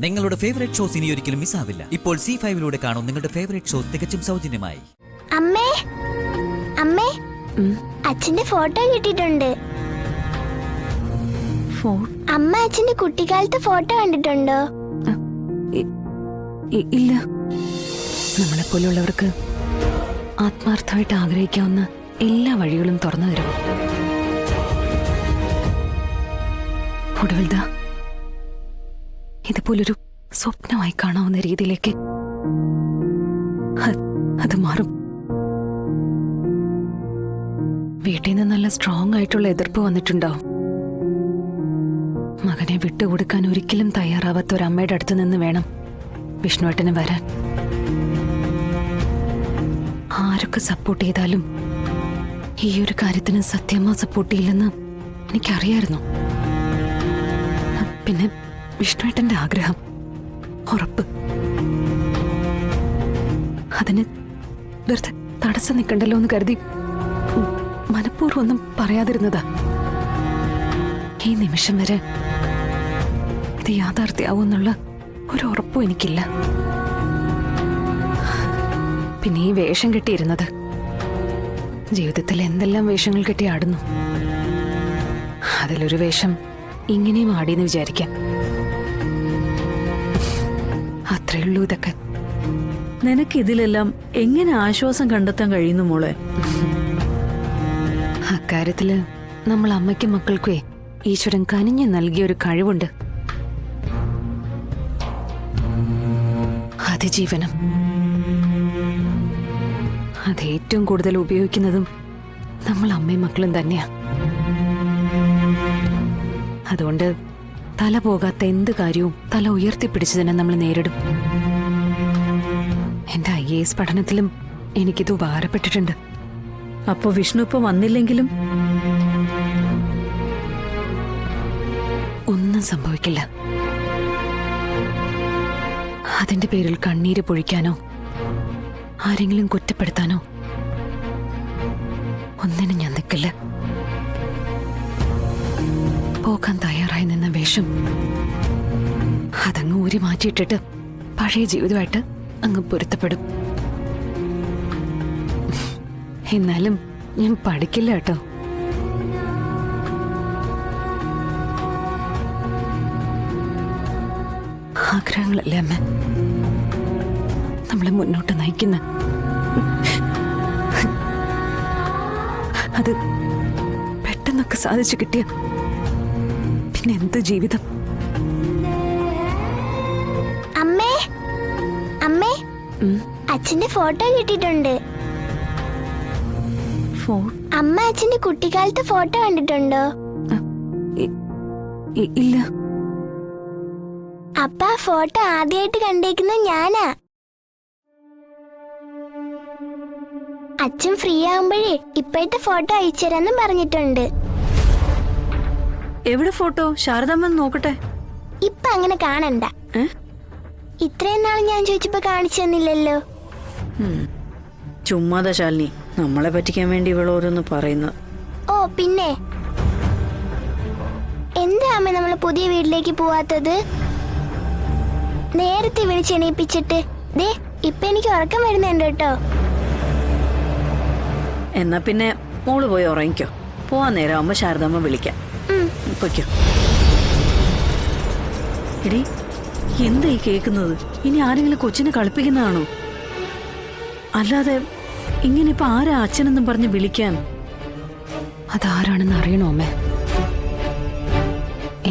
നിങ്ങളുടെ favourite shows ഇനി ഒരിക്കലും മിസ്സാവില്ല. ഇപ്പോൾ C5 കാണും നിങ്ങളുടെ ഫേവറേറ്റ് ഷോസ് തികച്ചും സൗജന്യമായി. അമ്മേ അമ്മേ അച്ഛന്റെ ഫോട്ടോ കിട്ടിയിട്ടുണ്ട്. അമ്മ അച്ഛന്റെ കുട്ടിക്കാലത്തെ ഫോട്ടോ കണ്ടിട്ടുണ്ടോ? ഇല്ല. നമ്മളെ പോലുള്ളവർക്ക് ആത്മാർത്ഥമായിട്ട് ആഗ്രഹിക്കാവുന്ന എല്ലാ വഴികളും തുറന്നു തരും. ഒടുവിൽ ഇതുപോലൊരു സ്വപ്നമായി കാണാവുന്ന രീതിയിലേക്ക് അത് മാറും. വീട്ടിൽ നിന്ന് നല്ല സ്ട്രോങ് ആയിട്ടുള്ള എതിർപ്പ് വന്നിട്ടുണ്ടാവും. മകനെ വിട്ടുകൊടുക്കാൻ ഒരിക്കലും തയ്യാറാവാത്ത ഒരമ്മയുടെ അടുത്ത് നിന്ന് വേണം വിഷ്ണുവേട്ടന് വരാൻ. ആരൊക്കെ സപ്പോർട്ട് ചെയ്താലും ഈ ഒരു കാര്യത്തിന് സത്യമ്മ സപ്പോർട്ട് ചെയ്യില്ലെന്ന് എനിക്കറിയായിരുന്നു. പിന്നെ വിഷ്ണുവേട്ടന്റെ ആഗ്രഹം, ഉറപ്പ്, അതിന് വെറുതെ തടസ്സം നിൽക്കണ്ടല്ലോ എന്ന് കരുതി മനഃപൂർവ്വം ഒന്നും പറയാതിരുന്നതാ. ഈ നിമിഷം വരെ ഇത് യാഥാർത്ഥ്യാവുമെന്നുള്ള ഒരു ഉറപ്പും എനിക്കില്ല. പിന്നെ ഈ വേഷം കെട്ടിയിരുന്നത്, ജീവിതത്തിൽ എന്തെല്ലാം വേഷങ്ങൾ കെട്ടി ആടുന്നു, അതിലൊരു വേഷം ഇങ്ങനെയും ആടിയെന്ന് വിചാരിക്കാം. അത്രയുള്ളൂ ഇതൊക്കെ. നിനക്ക് ഇതിലെല്ലാം എങ്ങനെ ആശ്വാസം കണ്ടെത്താൻ കഴിയുന്നു മോളെ? അക്കാര്യത്തില് നമ്മൾ അമ്മയ്ക്കും മക്കൾക്കുവേ ഈശ്വരൻ കനിഞ്ഞു നൽകിയ ഒരു കഴിവുണ്ട്, അതിജീവനം. അത് ഏറ്റവും കൂടുതൽ ഉപയോഗിക്കുന്നതും നമ്മൾ അമ്മയും മക്കളും തന്നെയാ. അതുകൊണ്ട് തല പോകാത്ത എന്ത് കാര്യവും തല ഉയർത്തിപ്പിടിച്ച് തന്നെ നമ്മൾ നേരിടും. എന്റെ IAS പഠനത്തിലും എനിക്കിത് ഉപകാരപ്പെട്ടിട്ടുണ്ട്. അപ്പൊ വിഷ്ണു ഇപ്പൊ വന്നില്ലെങ്കിലും ഒന്നും സംഭവിക്കില്ല. അതിന്റെ പേരിൽ കണ്ണീര് പൊഴിക്കാനോ ആരെങ്കിലും കുറ്റപ്പെടുത്താനോ ഒന്നിനും ഞാൻ നിൽക്കില്ല. പോകാൻ തയ്യാറായി നിന്ന വേഷം അതങ്ങ് ഊരി മാറ്റിയിട്ടിട്ട് പഴയ ജീവിതമായിട്ട് അങ്ങ് പൊരുത്തപ്പെടും. എന്നാലും ഞാൻ പഠിക്കില്ല കേട്ടോ. ആഗ്രഹങ്ങളല്ലേ അമ്മ നമ്മളെ മുന്നോട്ട് നയിക്കുന്ന. അത് പെട്ടെന്നൊക്കെ സാധിച്ചു കിട്ടിയ പിന്നെ എന്ത് ജീവിതം. അമ്മേ അമ്മേ അച്ഛന്റെ ഫോട്ടോ കിട്ടിയിട്ടുണ്ട്. അമ്മ അച്ഛന്റെ കുട്ടിക്കാലത്തെ ഫോട്ടോ കണ്ടിട്ടുണ്ടോ? ഇല്ല. അപ്പ ആ ഫോട്ടോ ആദ്യമായിട്ട് കണ്ടേക്കുന്നത് ഞാനാ. അച്ഛൻ ഫ്രീ ആകുമ്പോഴേ ഇപ്പോഴത്തെ ഫോട്ടോ അയച്ചുതരാന്ന് പറഞ്ഞിട്ടുണ്ട്. എവിടെ ഫോട്ടോ? ശാരദാമ്മ നോക്കട്ടെ. ഇപ്പൊ അങ്ങനെ കാണണ്ട. ഇത്രയും നാൾ ഞാൻ ചോദിച്ചപ്പോ കാണിച്ചു തന്നില്ലല്ലോ. ചുമ്മാതാ ശാലിനി, നമ്മളെ പറ്റിക്കാൻ വേണ്ടി ഇവളോരോന്ന് പറയുന്നത്. ഓ പിന്നെ എന്താ അമ്മ നമ്മള് പുതിയ വീട്ടിലേക്ക് പോവാത്തത്? നേരത്തെ വിളിച്ചെണീപ്പിച്ചിട്ട് ദേ ഇപ്പൊ എനിക്ക് ഉറക്കം വരുന്നുണ്ട് കേട്ടോ. എന്നാ പിന്നെ മോള് പോയി ഉറങ്ങിക്കോ. പോവാൻ നേരം ആവുമ്പോ ശാരദാമ്മ വിളിക്കാം. പൊയ്ക്കോ. എടി, എന്താ ഈ കേൾക്കുന്നത്? ഇനി ആരെങ്കിലും കൊച്ചിനെ കളിപ്പിക്കുന്നതാണോ? അല്ലാതെ ഇങ്ങനെ ഇപ്പൊ ആരാ അച്ഛനെന്നും പറഞ്ഞ് വിളിക്കാൻ? അതാരാണെന്ന് അറിയണോ അമ്മേ?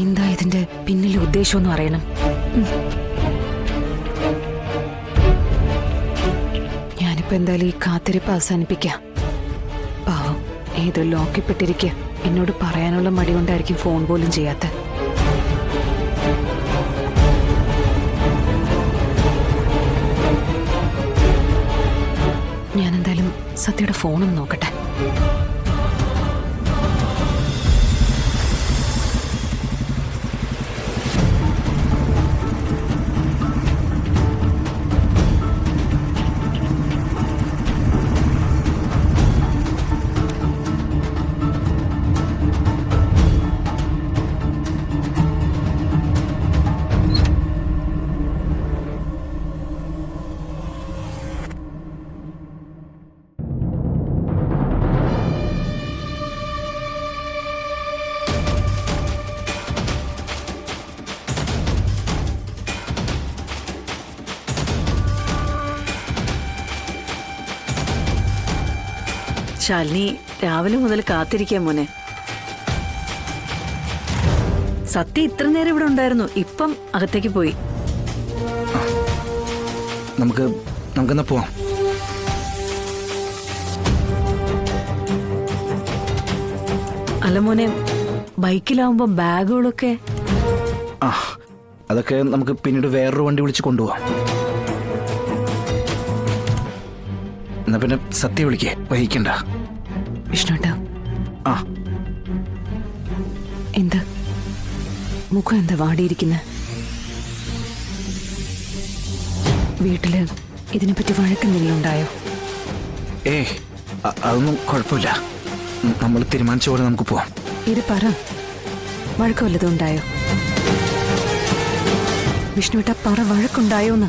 എന്താ ഇതിന്റെ പിന്നിലെ ഉദ്ദേശം അറിയണം. ഞാനിപ്പോ എന്തായാലും ഈ കാത്തിരിപ്പ് അവസാനിപ്പിക്കാം. പാവം ഏതോ ലോക്കിപ്പെട്ടിരിക്കുക. എന്നോട് പറയാനുള്ള മടി കൊണ്ടായിരിക്കും ഫോൺ പോലും ചെയ്യാത്ത. ഞാൻ എന്തായാലും സത്യയുടെ ഫോണും നോക്കട്ടെ. ശാലിനി രാവിലെ മുതൽ കാത്തിരിക്കാൻ മോനെ. സത്യ ഇത്ര നേരം ഇവിടെ ഉണ്ടായിരുന്നു, ഇപ്പം അകത്തേക്ക് പോയി. നമുക്കെന്നാ പോവാം. അല്ല മോനെ, ബൈക്കിലാവുമ്പോ ബാഗുകളൊക്കെ ആ അതൊക്കെ നമുക്ക് പിന്നീട് വേറൊരു വണ്ടി വിളിച്ച് കൊണ്ടുപോവാം. എന്നാ പിന്നെ സത്യ വിളിക്കേ, വഹിക്കണ്ട. വിഷ്ണുട്ടാ, ആ എന്ത് മുഖം എന്താ വാടിയിരിക്കുന്നെ? വീട്ടില് ഇതിനെപ്പറ്റി വഴക്കെന്തെങ്കിലും ഉണ്ടായോ? അതൊന്നും കുഴപ്പമില്ല. നമ്മൾ തീരുമാനിച്ച പോലെ നമുക്ക് പോവാം. ഇത് പറ, വഴക്കം വല്ലതും ഉണ്ടായോ? വിഷ്ണുട്ട പറ, വഴക്കുണ്ടായോന്ന്?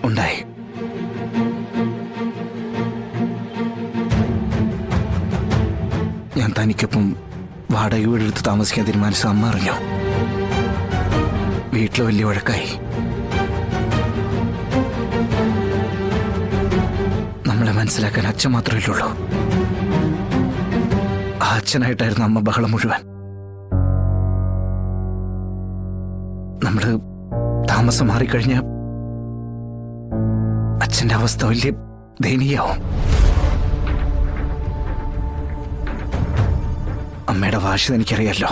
ഉണ്ടായി. ഞാൻ തനിക്കൊപ്പം വാടക വീടെടുത്ത് താമസിക്കാൻ തീരുമാനിച്ച അമ്മ അറിഞ്ഞു. വീട്ടിൽ വലിയ വഴക്കായി. നമ്മളെ മനസ്സിലാക്കാൻ അച്ഛൻ മാത്രമേ ഉള്ളൂ. ആ അച്ഛനായിട്ടായിരുന്നു അമ്മ ബഹളം മുഴുവൻ. നമ്മള് താമസം മാറിക്കഴിഞ്ഞ അച്ഛന്റെ അവസ്ഥ വലിയ ദയനീയാവും. അമ്മയുടെ വാശി എനിക്കറിയാലോ.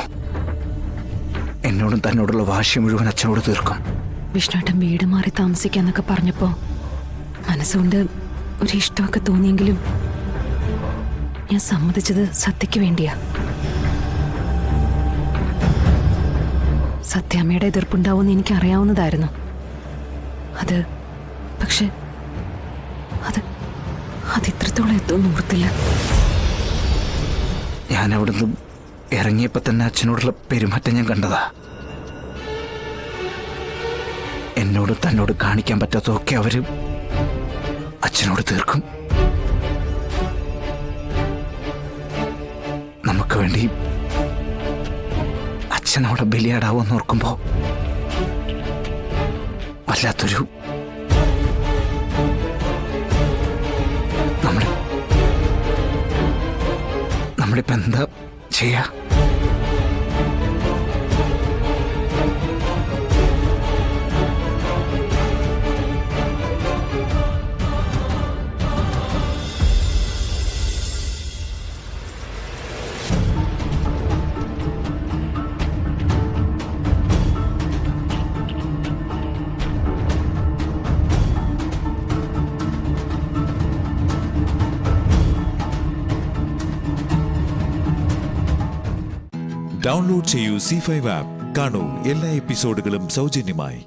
എന്നോടും തന്നോടുള്ള വാശി മുഴുവൻ അച്ഛനോട് തീർക്കും. വിഷ്ണുട്ടൻ വീട് മാറി താമസിക്കാന്നൊക്കെ പറഞ്ഞപ്പോ മനസ്സുകൊണ്ട് ഒരു ഇഷ്ടമൊക്കെ തോന്നിയെങ്കിലും ഞാൻ സമ്മതിച്ചത് സത്യക്ക് വേണ്ടിയാ. സത്യാമ്മയുടെ എതിർപ്പുണ്ടാവുമെന്ന് എനിക്ക് അറിയാവുന്നതായിരുന്നു. പക്ഷെ അതിത്രത്തോളം എത്തുമെന്ന് ഓർത്തില്ല. ഞാൻ അവിടുന്ന് ഇറങ്ങിയപ്പോ തന്നെ അച്ഛനോടുള്ള പെരുമാറ്റം ഞാൻ കണ്ടതാ. എന്നോട് തന്നോട് കാണിക്കാൻ പറ്റാത്തതൊക്കെ അവര് അച്ഛനോട് തീർക്കും. നമുക്ക് വേണ്ടി അച്ഛനവിടെ ബലിയാടാവെന്ന് ഓർക്കുമ്പോ വല്ലാത്തൊരു നമ്മളിപ്പോ എന്താ ചെയ്യാ? ഡൗൺലോഡ് ചെയ്യൂ C5 ആപ്പ്. കാണൂ എല്ലാ എപ്പിസോഡുകളും സൗജന്യമായി.